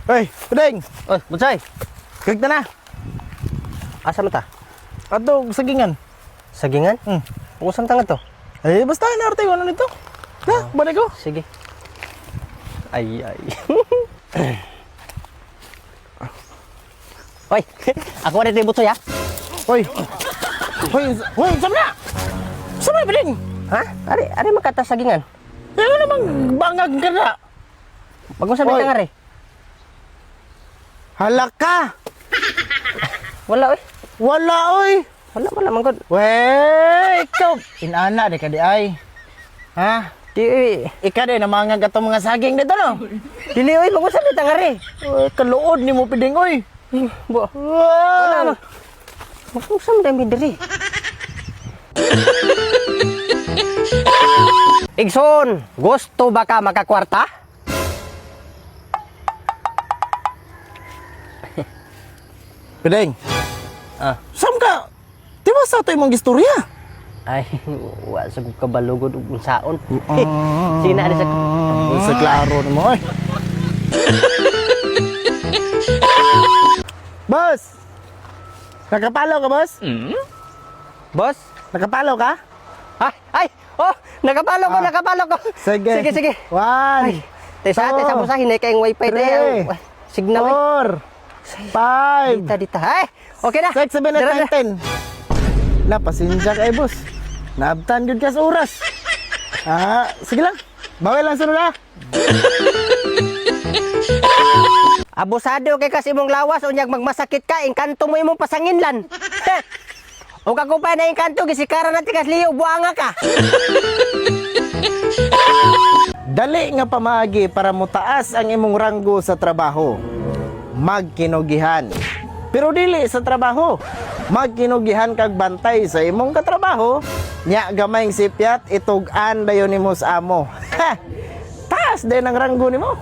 Hoy, Puding! Oy, Bunsay. Kagta na! Asa mo ta? Ato, sagingan. Sagingan? Usan tanga to? Eh, basta inarte ko ano nito. Na, balik ko. Sige. Ay. Hoy, ako rin yung Butsoy ha? Hoy! Hoy, saan na? Saan na, Puding? Ha? Ari makata sagingan. Eh, ano namang bangag ka na? Wag mo sabi Hoy. ka nga rin. Halak ka! Wala oy. Wala, oy! Wala man god. Wey, ikaw! Inana, di ka di ay. Ha? Di Ika di, namangag atong mga saging dito, no? dili oy, wag mo sabi ka nga rin. Uy, kaluod ni mo, Puding, oy! Bo. Wow! Wala. Wag mo sabi dami diri. Igsoon, gusto ba ka makakwarta? Puding, Ah. saan ka? Di ba sa ito yung mga istorya? Ay, wa sa kong kabalugod ug unsaon. Sige na ari sa Sa klaro ni mo, oy. Boss! Nakapalaw ka, boss? boss. Nakapalaw ka? Ay, oh, nakapalo ko, nakapalo ko. Sige. Sige. One, Tesa, two, sa hinay kayong wifi three, tayo. Signal. four, five, Dita. Ay, okay na. 6, 7, 8, 9, 10. Na, pasensya kay boss. Naabtan yun ka sa oras. Sige lang. Bawal lang sunod na. Abusado kay kasi imong lawas unyag magmasakit ka, engkanto mo imong pasanginlan. O kakupay na engkanto gisikara na tikas liyo buanga ka. Dali nga pamagi para mutaas ang imong ranggo sa trabaho. Magkinugihan. Pero dili sa trabaho. Magkinugihan kag bantay sa imong katrabaho. Nya gamayng sipyat itug-an dayon nimo sa amo. Taas din ang ranggo nimo.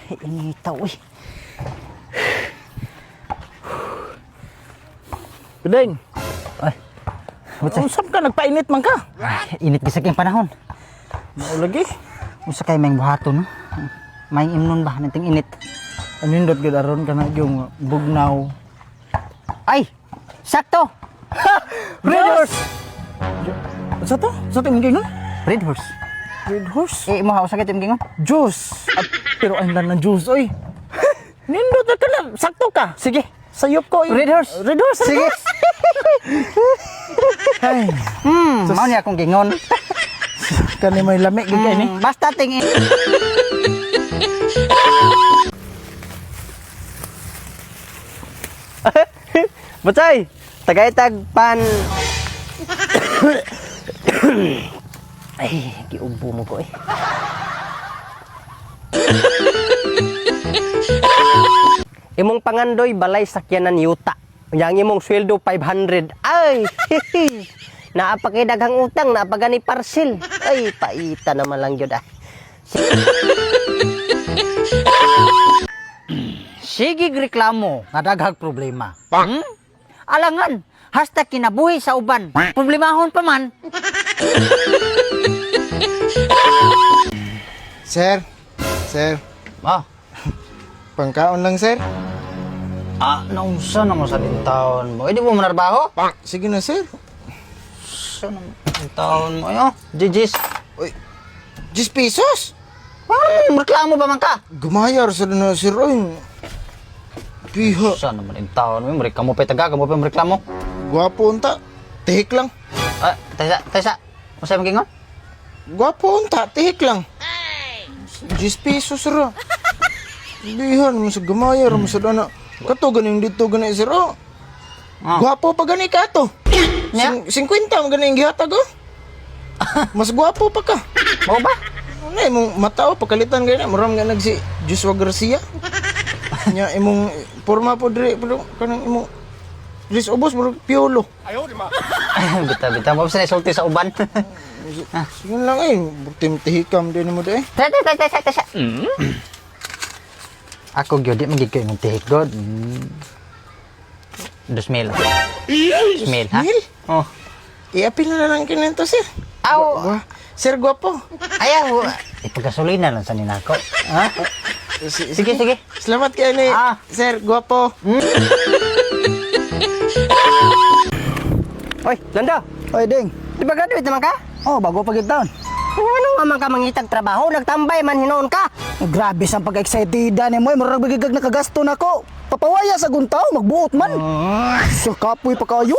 Initaw eh. Puding. Ay, Usap ka nagpainit man ka. init gisag yung panahon. Lagi. Usa kay may buhaton no. May imnon ba nating init. Anindot gid aron kana yung bugnaw. Ay, sakto. Red horse. Sa to? Sa to imong gingon? Red horse. Red horse. Eh mo hausa kay gingon. Juice. Pero ang lan ng juice oy. Nindot na kana. Sakto ka. Sige. Sayop ko. Red horse. Red horse. Sige. Ay. Mao ni akong gingon. Kani may lamig gid kay ni. Basta tingin. Butay, tagaytag pan. Ay, giubo mo ko eh. Imong pangandoy balay sakyanan yuta. Yang imong sweldo 500. Ay, naapakidaghang utang, naapagani parcel. Ay, paita naman lang yun ah. Sige reklamo nga daghang problema. Alangan, hasta kinabuhi sa uban. Problemahon pa man. Sir. Sir. Ah, Pangkaon lang, sir. naunsa naman sa taon mo? Hindi mo manarbaho? Sige na, sir. Sa naman taon mo yo? Jijis. Uy. 10 pesos. Reklamo ba man ka? Gumayar sa na, sir. Oy. Piha. Sa naman yung taon mo? Kamo pa taga, kamo pa reklamo? Gwapo unta. Tihik lang. Tesa. Masaya magingon? Gwapo unta. Tihik lang. 10 pesos, sir. Bihan mo sa gumayar mo sa dana. Kato ganing dito gani, sir. Gwapo pa gani ka to. Nya? 50 mo gani yung gihatag, oh. Mas gwapo pa ka. Mau ba? Ano imong matao pagkalitan gani maram nga nagsi Joshua Garcia. Nya imong porma po dire pero kanang imong Dres ubos bro piolo. Bita mo sa sulti sa uban. Sige lang ay tim tihikam din mo de. Tesa. Ako gyud di magig kay mong tihik god. 2,000. 2,000 ha? Mil? Oh. I-apil na lang kinento, sir. Aw, Sir, gwapo. ayaw. Ipagkasulina lang sa ninako. Ha? Sige, sige. Salamat kayo ni Sir, gwapo. Oy, Lando, Oy, Ding. di ba graduate naman ka? Oh, bago pa kita. Ano nga man ka mangitag trabaho? Nagtambay man hinoon ka. Grabe sa pagka-excited ni mo. Murag bigag nakagasto na ko. Papawaya sa guntaw, magbuot man. Sa kapoy pa kayo.